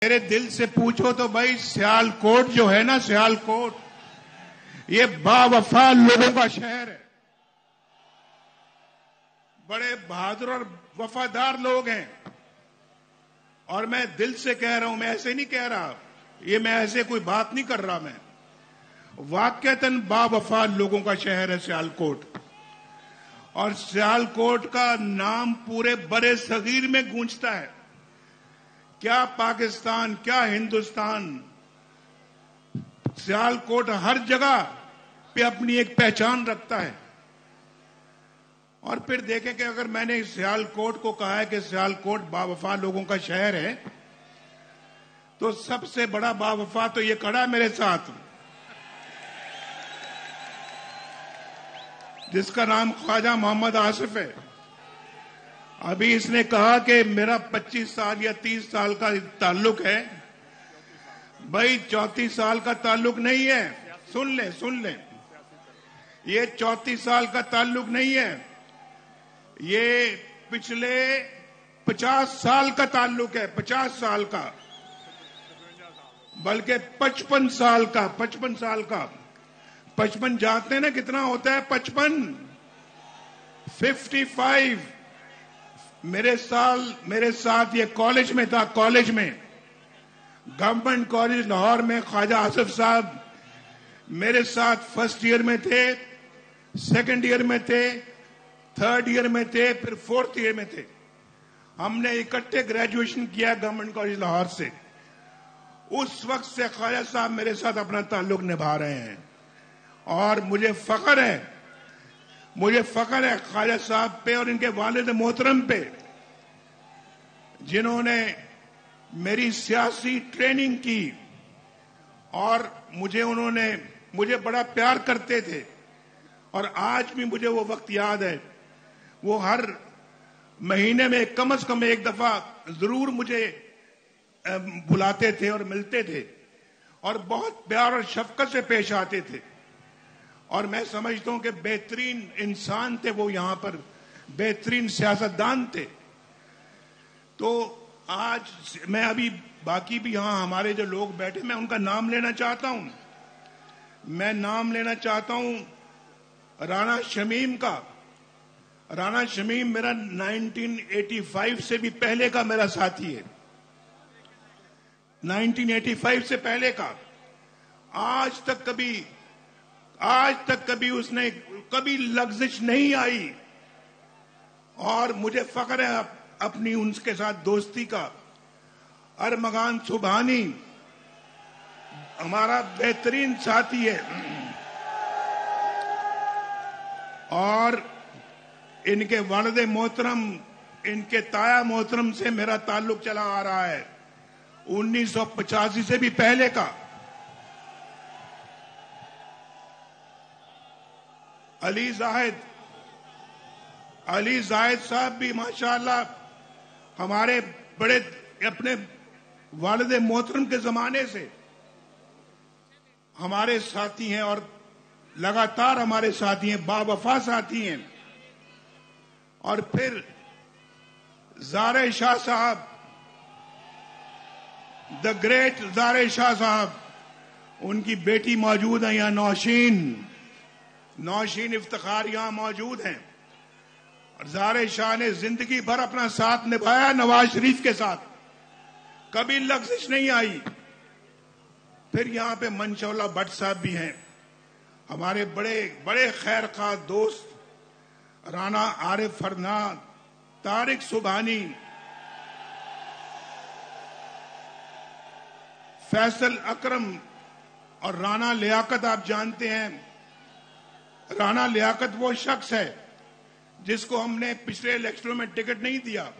मेरे दिल से पूछो तो भाई सियालकोट जो है ना, सियालकोट ये बावफा लोगों का शहर है। बड़े बहादुर और वफादार लोग हैं। और मैं दिल से कह रहा हूं, मैं ऐसे नहीं कह रहा, ये मैं ऐसे कोई बात नहीं कर रहा, मैं वाकईतन बावफा लोगों का शहर है सियालकोट। और सियालकोट का नाम पूरे बड़े सगीर में गूंजता है। क्या पाकिस्तान, क्या हिंदुस्तान, सियालकोट हर जगह पे अपनी एक पहचान रखता है। और फिर देखें कि अगर मैंने सियालकोट को कहा है कि सियालकोट बावफा लोगों का शहर है, तो सबसे बड़ा बावफा तो ये खड़ा है मेरे साथ, जिसका नाम ख्वाजा मोहम्मद आसिफ है। अभी इसने कहा कि मेरा 25 साल या 30 साल का ताल्लुक है। भाई 34 साल का ताल्लुक नहीं है, सुन ले, ये 34 साल का ताल्लुक नहीं है, ये पिछले 50 साल का ताल्लुक है, 50 साल का, बल्कि 55 साल का। 55 जानते हैं ना कितना होता है? 55 मेरे साथ ये कॉलेज में था, कॉलेज में, गवर्नमेंट कॉलेज लाहौर में ख्वाजा आसिफ साहब मेरे साथ फर्स्ट ईयर में थे, सेकंड ईयर में थे, थर्ड ईयर में थे, फिर फोर्थ ईयर में थे। हमने इकट्ठे ग्रेजुएशन किया गवर्नमेंट कॉलेज लाहौर से। उस वक्त से ख्वाजा साहब मेरे साथ अपना ताल्लुक निभा रहे हैं और मुझे फख्र है ख्वाजा साहब पे और इनके वालिद मोहतरम पे, जिन्होंने मेरी सियासी ट्रेनिंग की और मुझे बड़ा प्यार करते थे। और आज भी मुझे वो वक्त याद है। वो हर महीने में कम से कम एक दफा जरूर मुझे बुलाते थे और मिलते थे और बहुत प्यार और शफकत से पेश आते थे। और मैं समझता हूं कि बेहतरीन इंसान थे वो, यहां पर बेहतरीन सियासतदान थे। तो आज मैं अभी बाकी भी यहां हमारे जो लोग बैठे, मैं उनका नाम लेना चाहता हूं। मैं नाम लेना चाहता हूं राणा शमीम का। राणा शमीम मेरा 1985 से भी पहले का मेरा साथी है, 1985 से पहले का। आज तक कभी उसने कभी लग्जिश नहीं आई और मुझे फख्र है अपनी उनके साथ दोस्ती का। अरमगान सुबहानी हमारा बेहतरीन साथी है और इनके वालिद मोहतरम, इनके ताया मोहतरम से मेरा ताल्लुक चला आ रहा है 1985 से भी पहले का। अली जाहिद साहब भी माशाअल्लाह हमारे बड़े अपने वालिद मोहतरम के जमाने से हमारे साथी हैं और लगातार हमारे साथी हैं, बावफा साथी हैं। और फिर ज़ारे शाह साहब, द ग्रेट ज़ारे शाह साहब, उनकी बेटी मौजूद है यहाँ, नौशीन इफ्तिखार यहां मौजूद हैं। और ज़ारे शाह ने जिंदगी भर अपना साथ निभाया नवाज शरीफ के साथ, कभी लग्जिश नहीं आई। फिर यहां पे मंशौला भट्ट साहब भी हैं, हमारे बड़े बड़े खैर खा दोस्त, राना आरिफ फरनाद, तारिक सुबहानी, फैसल अकरम और राना लियाकत। आप जानते हैं राना लियाकत वो शख्स है जिसको हमने पिछले इलेक्शनों में टिकट नहीं दिया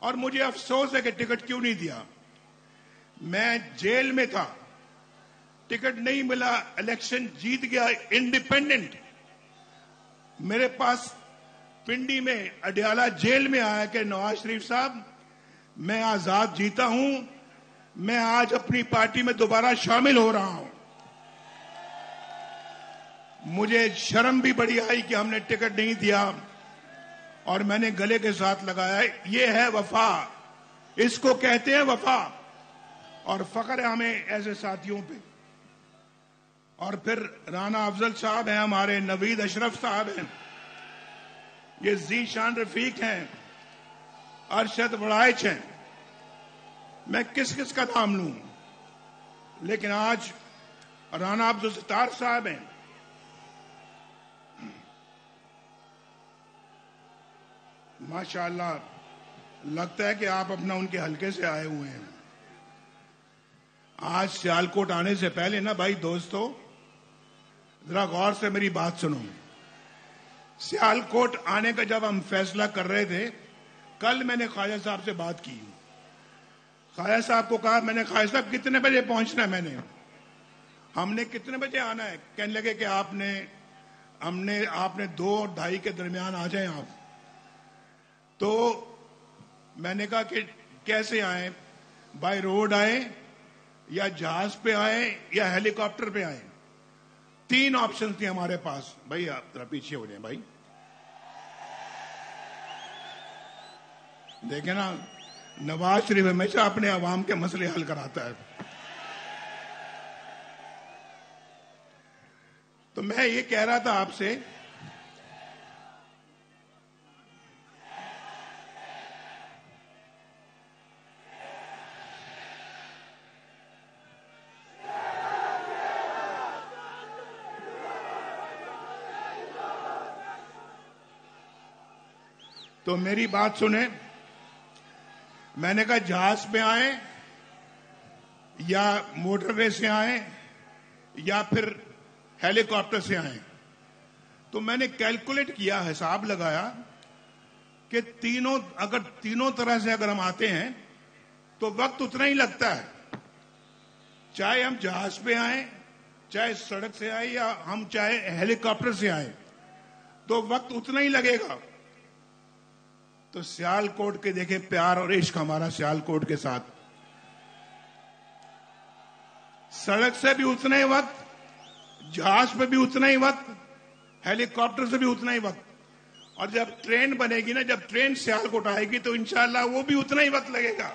और मुझे अफसोस है कि टिकट क्यों नहीं दिया। मैं जेल में था, टिकट नहीं मिला, इलेक्शन जीत गया इंडिपेंडेंट। मेरे पास पिंडी में अडियाला जेल में आया कि नवाज शरीफ साहब, मैं आजाद जीता हूं, मैं आज अपनी पार्टी में दोबारा शामिल हो रहा हूं। मुझे शर्म भी बड़ी आई कि हमने टिकट नहीं दिया और मैंने गले के साथ लगाया। ये है वफा, इसको कहते हैं वफा। और फख्र है हमें ऐसे साथियों पे। और फिर राना अफजल साहब हैं, हमारे नवीद अशरफ साहब हैं, ये जीशान रफीक हैं, अरशद वड़ाइच हैं। मैं किस किस का नाम लूं, लेकिन आज राना अब्दुल सत्तार साहब हैं। माशाअल्लाह, लगता है कि आप अपना उनके हलके से आए हुए हैं। आज सियालकोट आने से पहले ना भाई दोस्तों, जरा गौर से मेरी बात सुनो। सियालकोट आने का जब हम फैसला कर रहे थे, कल मैंने ख्वाजा साहब से बात की। ख्वाजा साहब को कहा, मैंने ख्वाजा साहब कितने बजे पहुंचना है, हमने कितने बजे आना है? कहने लगे कि आपने 2 और 2:30 के दरमियान आ जाएं आप। तो मैंने कहा कि कैसे आए, बाय रोड आए या जहाज पे आए या हेलीकॉप्टर पे आए? 3 ऑप्शन थे हमारे पास। भाई आप जरा पीछे हो जाए भाई, देखे ना, नवाज शरीफ हमेशा अपने अवाम के मसले हल कराता है। तो मैं ये कह रहा था आपसे, तो मेरी बात सुने। मैंने कहा जहाज पे आए या मोटरवे से आए या फिर हेलीकॉप्टर से आए। तो मैंने कैलकुलेट किया, हिसाब लगाया कि अगर तीनों तरह से अगर हम आते हैं तो वक्त उतना ही लगता है। चाहे हम जहाज पे आए, चाहे सड़क से आए, या हम चाहे हेलीकॉप्टर से आए, तो वक्त उतना ही लगेगा। तो सियालकोट के देखे प्यार और इश्क हमारा सियालकोट के साथ। सड़क से भी उतना ही वक्त, जहाज पे भी उतना ही वक्त, हेलीकॉप्टर से भी उतना ही वक्त, और जब ट्रेन बनेगी ना, जब ट्रेन सियालकोट आएगी तो इंशाअल्लाह वो भी उतना ही वक्त लगेगा।